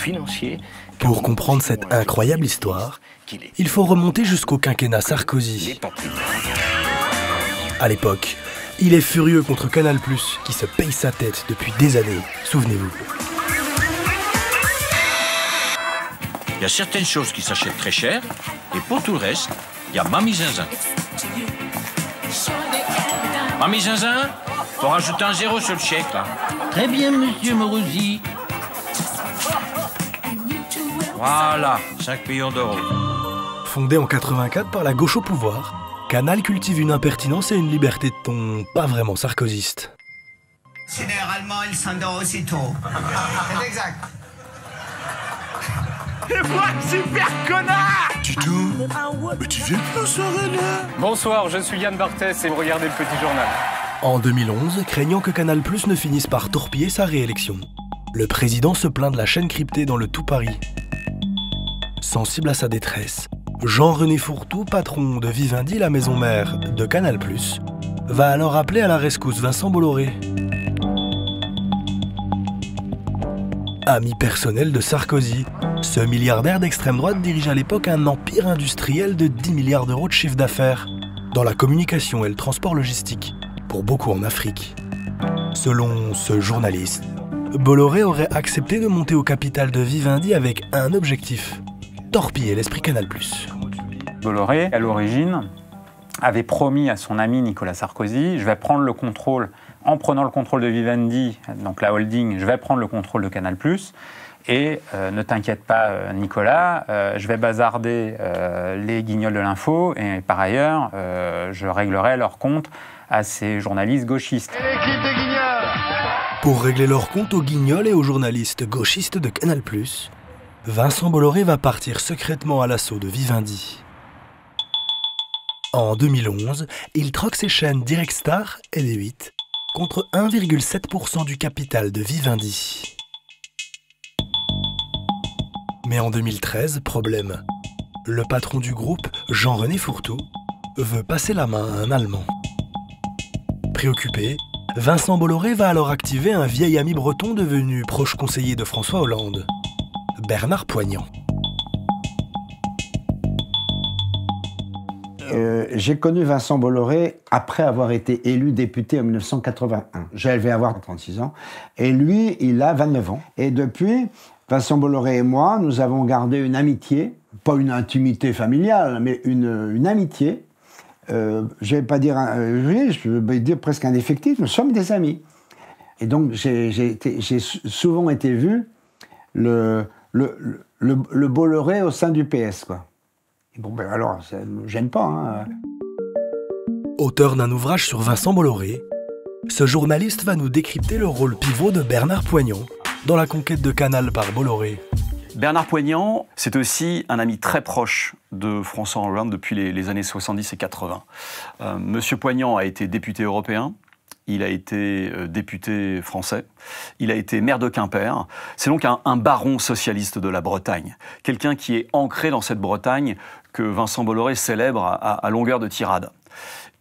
financier. Pour comprendre cette incroyable histoire, il faut remonter jusqu'au quinquennat Sarkozy. À l'époque, il est furieux contre Canal+, qui se paye sa tête depuis des années, souvenez-vous. Il y a certaines choses qui s'achètent très cher, et pour tout le reste, il y a Mamie Zinzin. Mamie Zinzin, faut rajouter un 0 sur le chèque, là. Très bien, monsieur Morosi. Voilà, 5 millions d'euros. Fondé en 84 par la gauche au pouvoir, Canal cultive une impertinence et une liberté de ton pas vraiment sarkozyste. Généralement, il s'endort aussitôt. C'est exact. Et moi, super connard! Tito, mais tu viens plus aux soirées là? Bonsoir, je suis Yann Barthès et vous regardez le Petit Journal. En 2011, craignant que Canal+ ne finisse par torpiller sa réélection, le président se plaint de la chaîne cryptée dans le tout Paris. Sensible à sa détresse, Jean-René Fourtou, patron de Vivendi, la maison mère de Canal+, va alors appeler à la rescousse Vincent Bolloré. Ami personnel de Sarkozy, ce milliardaire d'extrême droite dirige à l'époque un empire industriel de 10 milliards d'euros de chiffre d'affaires dans la communication et le transport logistique, pour beaucoup en Afrique. Selon ce journaliste, Bolloré aurait accepté de monter au capital de Vivendi avec un objectif: torpiller l'esprit Canal+. Bolloré, à l'origine, avait promis à son ami Nicolas Sarkozy: je vais prendre le contrôle, en prenant le contrôle de Vivendi, donc la holding, je vais prendre le contrôle de Canal+. Et ne t'inquiète pas, Nicolas, je vais bazarder les guignols de l'info et par ailleurs, je réglerai leur compte à ces journalistes gauchistes. Et l'équipe des guignols! Pour régler leur compte aux guignols et aux journalistes gauchistes de Canal+, Vincent Bolloré va partir secrètement à l'assaut de Vivendi. En 2011, il troque ses chaînes Direct Star et D8 contre 1,7% du capital de Vivendi. Mais en 2013, problème. Le patron du groupe, Jean-René Fourtou, veut passer la main à un Allemand. Préoccupé, Vincent Bolloré va alors activer un vieil ami breton devenu proche conseiller de François Hollande, Bernard Poignant. J'ai connu Vincent Bolloré après avoir été élu député en 1981. J'allais avoir 36 ans. Et lui, il a 29 ans. Et depuis, Vincent Bolloré et moi, nous avons gardé une amitié, pas une intimité familiale, mais une amitié. Je vais pas dire, je vais dire presque indéfectible. Nous sommes des amis. Et donc, j'ai souvent été vu le Bolloré au sein du PS, quoi. Et bon, ben alors, ça ne me gêne pas. Hein. Auteur d'un ouvrage sur Vincent Bolloré, ce journaliste va nous décrypter le rôle pivot de Bernard Poignant dans la conquête de Canal par Bolloré. Bernard Poignant, c'est aussi un ami très proche de François Hollande depuis les années 70 et 80. Monsieur Poignant a été député européen, il a été député français, il a été maire de Quimper. C'est donc un baron socialiste de la Bretagne, quelqu'un qui est ancré dans cette Bretagne que Vincent Bolloré célèbre à longueur de tirade.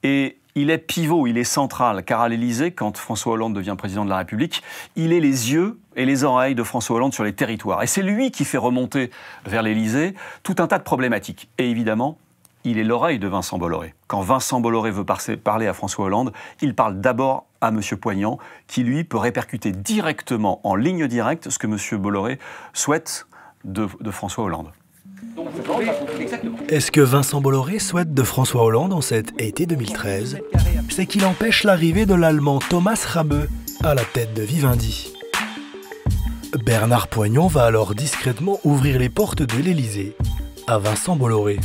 Et il est pivot, il est central, car à l'Élysée, quand François Hollande devient président de la République, il est les yeux et les oreilles de François Hollande sur les territoires. Et c'est lui qui fait remonter vers l'Élysée tout un tas de problématiques. Et évidemment, il est l'oreille de Vincent Bolloré. Quand Vincent Bolloré veut parler à François Hollande, il parle d'abord à M. Poignant, qui lui peut répercuter directement, en ligne directe, ce que M. Bolloré souhaite de François Hollande. Et ce que Vincent Bolloré souhaite de François Hollande en cet été 2013, c'est qu'il empêche l'arrivée de l'Allemand Thomas Rabe à la tête de Vivendi. Bernard Poignant va alors discrètement ouvrir les portes de l'Élysée à Vincent Bolloré.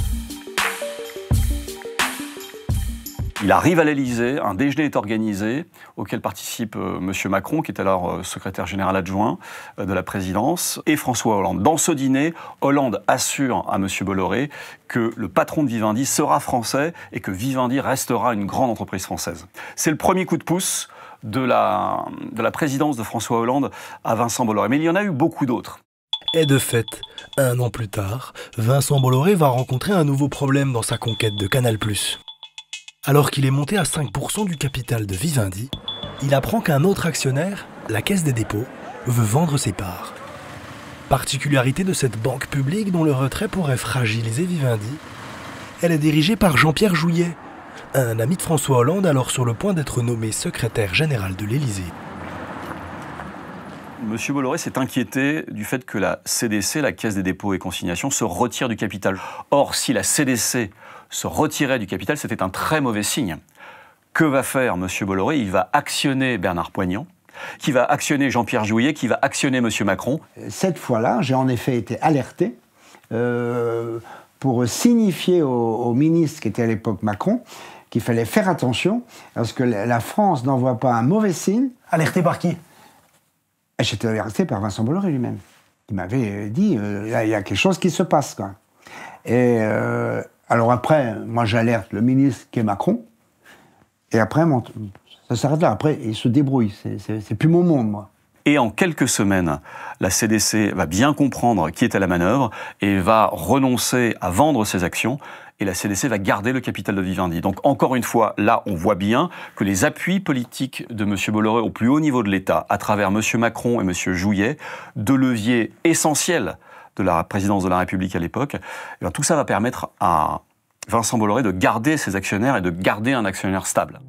Il arrive à l'Élysée, un déjeuner est organisé, auquel participe M. Macron, qui est alors secrétaire général adjoint de la présidence, et François Hollande. Dans ce dîner, Hollande assure à M. Bolloré que le patron de Vivendi sera français et que Vivendi restera une grande entreprise française. C'est le premier coup de pouce de la présidence de François Hollande à Vincent Bolloré. Mais il y en a eu beaucoup d'autres. Et de fait, un an plus tard, Vincent Bolloré va rencontrer un nouveau problème dans sa conquête de Canal+. Alors qu'il est monté à 5% du capital de Vivendi, il apprend qu'un autre actionnaire, la Caisse des dépôts, veut vendre ses parts. Particularité de cette banque publique dont le retrait pourrait fragiliser Vivendi, elle est dirigée par Jean-Pierre Jouyet, un ami de François Hollande alors sur le point d'être nommé secrétaire général de l'Élysée. Monsieur Bolloré s'est inquiété du fait que la CDC, la Caisse des dépôts et consignations, se retire du capital. Or, si la CDC se retirait du capital, c'était un très mauvais signe. Que va faire Monsieur Bolloré? Il va actionner Bernard Poignant, qui va actionner Jean-Pierre Jouyet, qui va actionner Monsieur Macron. Cette fois-là, j'ai en effet été alerté pour signifier au ministre, qui était à l'époque Macron, qu'il fallait faire attention, parce que la France n'envoie pas un mauvais signe. Alerté par qui? J'étais alerté par Vincent Bolloré lui-même. Il m'avait dit, il y a quelque chose qui se passe, quoi. Et alors après, moi j'alerte le ministre qui est Macron, et après, ça s'arrête là. Après, il se débrouille. C'est plus mon monde, moi. Et en quelques semaines, la CDC va bien comprendre qui est à la manœuvre et va renoncer à vendre ses actions. Et la CDC va garder le capital de Vivendi. Donc encore une fois, là, on voit bien que les appuis politiques de M. Bolloré au plus haut niveau de l'État, à travers M. Macron et M. Jouyet, deux leviers essentiels de la présidence de la République à l'époque, tout ça va permettre à Vincent Bolloré de garder ses actionnaires et de garder un actionnaire stable.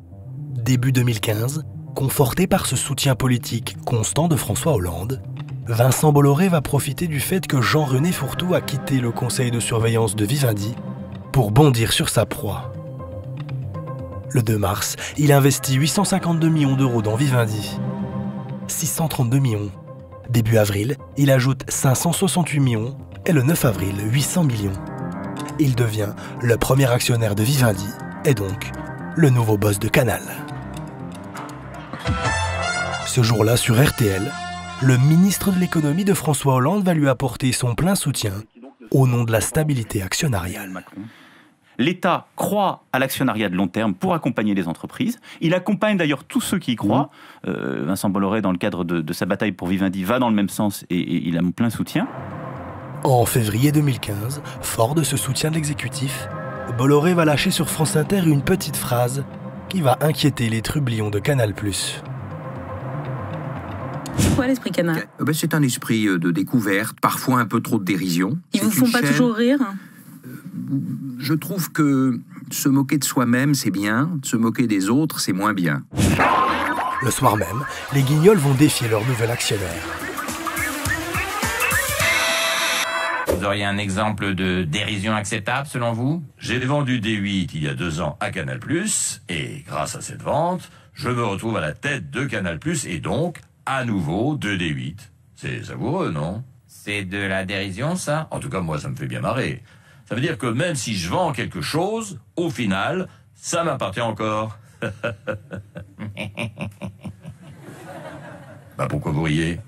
Début 2015, conforté par ce soutien politique constant de François Hollande, Vincent Bolloré va profiter du fait que Jean-René Fourtou a quitté le conseil de surveillance de Vivendi pour bondir sur sa proie. Le 2 mars, il investit 852 millions d'euros dans Vivendi. 632 millions. Début avril, il ajoute 568 millions et le 9 avril, 800 millions. Il devient le premier actionnaire de Vivendi et donc le nouveau boss de Canal. Ce jour-là, sur RTL, le ministre de l'économie de François Hollande va lui apporter son plein soutien au nom de la stabilité actionnariale. L'État croit à l'actionnariat de long terme pour accompagner les entreprises. Il accompagne d'ailleurs tous ceux qui y croient. Vincent Bolloré, dans le cadre de sa bataille pour Vivendi, va dans le même sens et il a mon plein soutien. En février 2015, fort de ce soutien de l'exécutif, Bolloré va lâcher sur France Inter une petite phrase qui va inquiéter les trublions de Canal+. C'est quoi l'esprit Canal? C'est un esprit de découverte, parfois un peu trop de dérision. Ils vous font pas toujours rire? Je trouve que se moquer de soi-même, c'est bien. Se moquer des autres, c'est moins bien. Le soir même, les Guignols vont défier leur nouvel actionnaire. Vous auriez un exemple de dérision acceptable, selon vous? J'ai vendu D8 il y a 2 ans à Canal+, et grâce à cette vente, je me retrouve à la tête de Canal+, et donc, à nouveau, de D8. C'est savoureux, non? C'est de la dérision, ça? En tout cas, moi, ça me fait bien marrer. Ça veut dire que même si je vends quelque chose, au final, ça m'appartient encore. Bah pourquoi vous riez?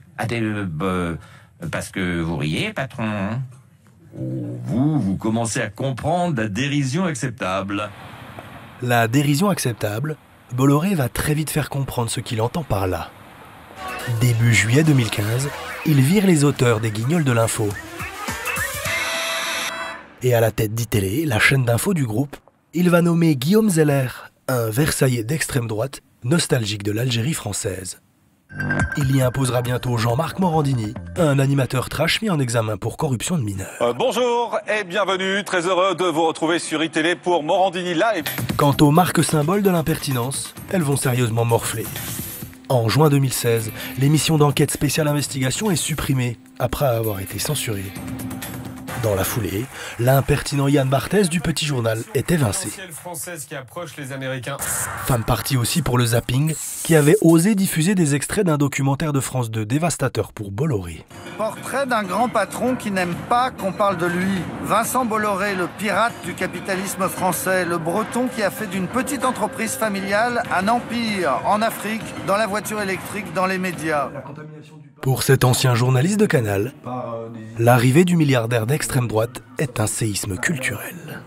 Parce que vous riez, patron. Oh, vous commencez à comprendre la dérision acceptable. La dérision acceptable, Bolloré va très vite faire comprendre ce qu'il entend par là. Début juillet 2015, il vire les auteurs des Guignols de l'info. Et à la tête d'ITélé, la chaîne d'info du groupe, il va nommer Guillaume Zeller, un Versaillais d'extrême droite, nostalgique de l'Algérie française. Il y imposera bientôt Jean-Marc Morandini, un animateur trash mis en examen pour corruption de mineurs. Bonjour et bienvenue, très heureux de vous retrouver sur iTélé pour Morandini Live. Quant aux marques symboles de l'impertinence, elles vont sérieusement morfler. En juin 2016, l'émission d'enquête spéciale investigation est supprimée, après avoir été censurée. Dans la foulée, l'impertinent Yann Barthès du Petit Journal est évincé. Française qui approche les Américains. Femme partie aussi pour le zapping, qui avait osé diffuser des extraits d'un documentaire de France 2 dévastateur pour Bolloré. Portrait d'un grand patron qui n'aime pas qu'on parle de lui. Vincent Bolloré, le pirate du capitalisme français, le breton qui a fait d'une petite entreprise familiale un empire en Afrique, dans la voiture électrique, dans les médias. Pour cet ancien journaliste de Canal, l'arrivée du milliardaire d'extrême droite est un séisme culturel.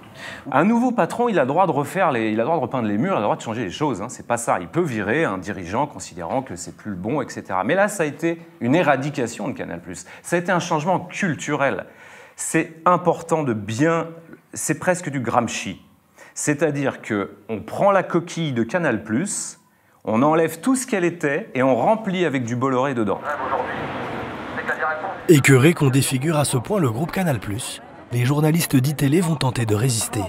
Un nouveau patron, il a le droit de refaire il a le droit de repeindre les murs, il a le droit de changer les choses. C'est pas ça. Il peut virer un dirigeant considérant que c'est plus le bon, etc. Mais là, ça a été une éradication de Canal+. Ça a été un changement culturel. C'est important de bien... C'est presque du Gramsci. C'est-à-dire qu'on prend la coquille de Canal+, on enlève tout ce qu'elle était et on remplit avec du Bolloré dedans. Écœurés qu'on défigure à ce point le groupe Canal+, les journalistes d'ITélé vont tenter de résister,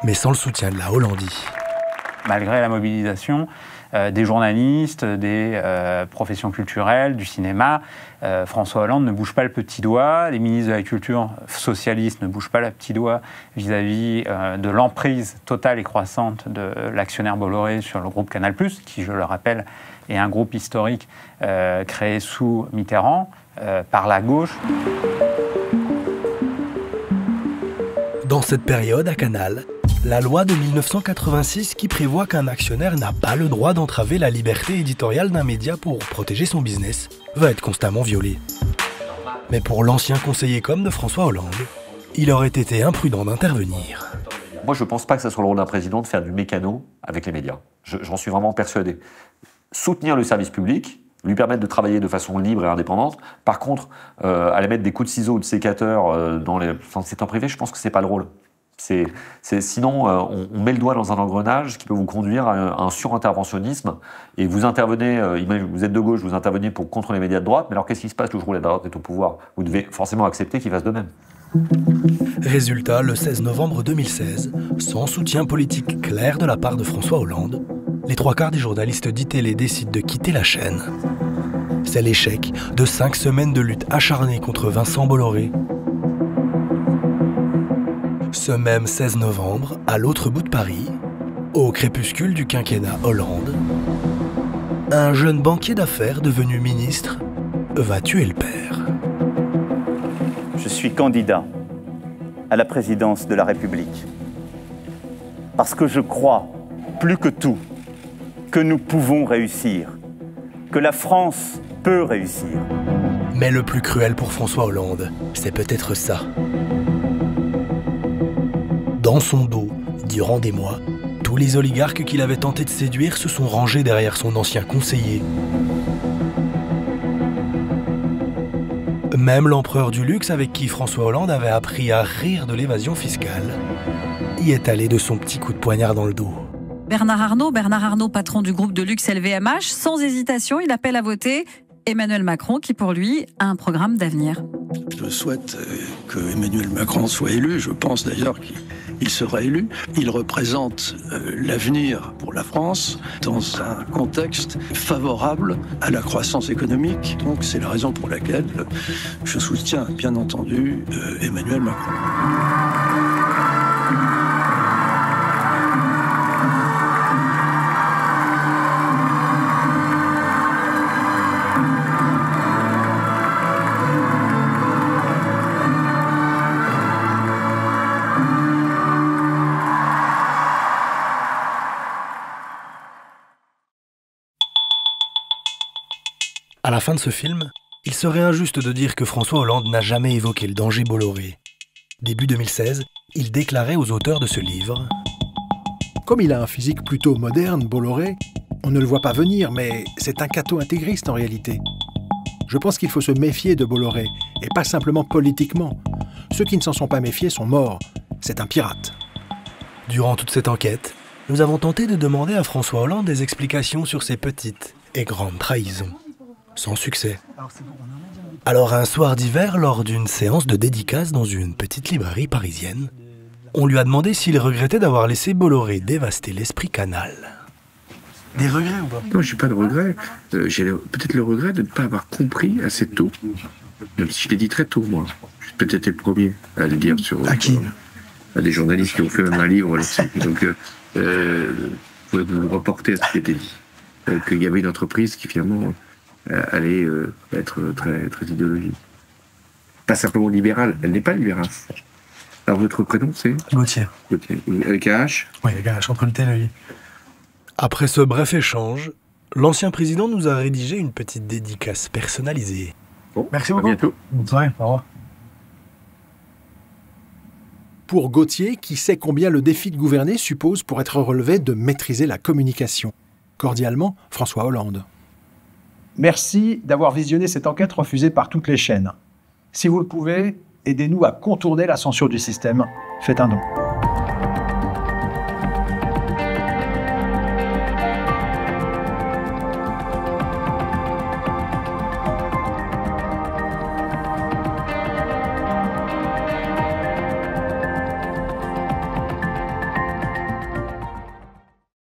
mais sans le soutien de la Hollandie. Malgré la mobilisation des journalistes, des professions culturelles, du cinéma, François Hollande ne bouge pas le petit doigt, les ministres de la Culture socialistes ne bougent pas le petit doigt vis-à-vis de l'emprise totale et croissante de l'actionnaire Bolloré sur le groupe Canal+, qui, je le rappelle, est un groupe historique créé sous Mitterrand, par la gauche. Dans cette période, à Canal, la loi de 1986 qui prévoit qu'un actionnaire n'a pas le droit d'entraver la liberté éditoriale d'un média pour protéger son business va être constamment violée. Mais pour l'ancien conseiller com de François Hollande, il aurait été imprudent d'intervenir. Moi, je ne pense pas que ce soit le rôle d'un président de faire du mécano avec les médias. J'en suis vraiment persuadé. Soutenir le service public, lui permettre de travailler de façon libre et indépendante. Par contre, aller mettre des coups de ciseaux ou de sécateurs dans le secteur privé, je pense que ce n'est pas le rôle. Sinon, on met le doigt dans un engrenage qui peut vous conduire à un surinterventionnisme. Et vous intervenez, vous êtes de gauche, vous intervenez contre les médias de droite, mais alors qu'est-ce qui se passe le jour où la droite est au pouvoir? Vous devez forcément accepter qu'ils fassent de même. Résultat, le 16 novembre 2016, sans soutien politique clair de la part de François Hollande, les 3/4 des journalistes d'ITélé décident de quitter la chaîne. C'est l'échec de 5 semaines de lutte acharnée contre Vincent Bolloré. Ce même 16 novembre, à l'autre bout de Paris, au crépuscule du quinquennat Hollande, un jeune banquier d'affaires devenu ministre va tuer le père. Je suis candidat à la présidence de la République parce que je crois, plus que tout, que nous pouvons réussir, que la France peut réussir. Mais le plus cruel pour François Hollande, c'est peut-être ça. Dans son dos, durant des mois, tous les oligarques qu'il avait tenté de séduire se sont rangés derrière son ancien conseiller. Même l'empereur du luxe avec qui François Hollande avait appris à rire de l'évasion fiscale y est allé de son petit coup de poignard dans le dos. Bernard Arnault, patron du groupe de luxe LVMH, sans hésitation, il appelle à voter Emmanuel Macron, qui pour lui a un programme d'avenir. Je souhaite que Emmanuel Macron soit élu, je pense d'ailleurs qu'il sera élu. Il représente l'avenir pour la France dans un contexte favorable à la croissance économique. Donc c'est la raison pour laquelle je soutiens bien entendu Emmanuel Macron. À la fin de ce film, il serait injuste de dire que François Hollande n'a jamais évoqué le danger Bolloré. Début 2016, il déclarait aux auteurs de ce livre « Comme il a un physique plutôt moderne, Bolloré, on ne le voit pas venir, mais c'est un catho intégriste en réalité. Je pense qu'il faut se méfier de Bolloré, et pas simplement politiquement. Ceux qui ne s'en sont pas méfiés sont morts. C'est un pirate. » Durant toute cette enquête, nous avons tenté de demander à François Hollande des explications sur ses petites et grandes trahisons. Sans succès. Alors un soir d'hiver, lors d'une séance de dédicace dans une petite librairie parisienne, on lui a demandé s'il regrettait d'avoir laissé Bolloré dévaster l'esprit Canal. Des regrets ou pas? Non, je n'ai pas de regrets. J'ai peut-être le regret de ne pas avoir compris assez tôt. Même si je l'ai dit très tôt, moi. Je suis peut-être le premier à le dire sur... À qui? À des journalistes qui ont fait même un livre là-dessus. Donc, vous vous reporter à ce qui était dit. Qu'il y avait une entreprise qui finalement... allait être très, très idéologique. Pas simplement libérale, elle n'est pas libérale. Alors votre prénom c'est Gauthier. Gauthier. Avec un H? Oui, avec un H entre le T et le I. Après ce bref échange, l'ancien président nous a rédigé une petite dédicace personnalisée. Bon, merci beaucoup. À bientôt. Bonne soirée, au revoir. Pour Gauthier, qui sait combien le défi de gouverner suppose pour être relevé de maîtriser la communication. Cordialement, François Hollande. Merci d'avoir visionné cette enquête refusée par toutes les chaînes. Si vous le pouvez, aidez-nous à contourner la censure du système. Faites un don.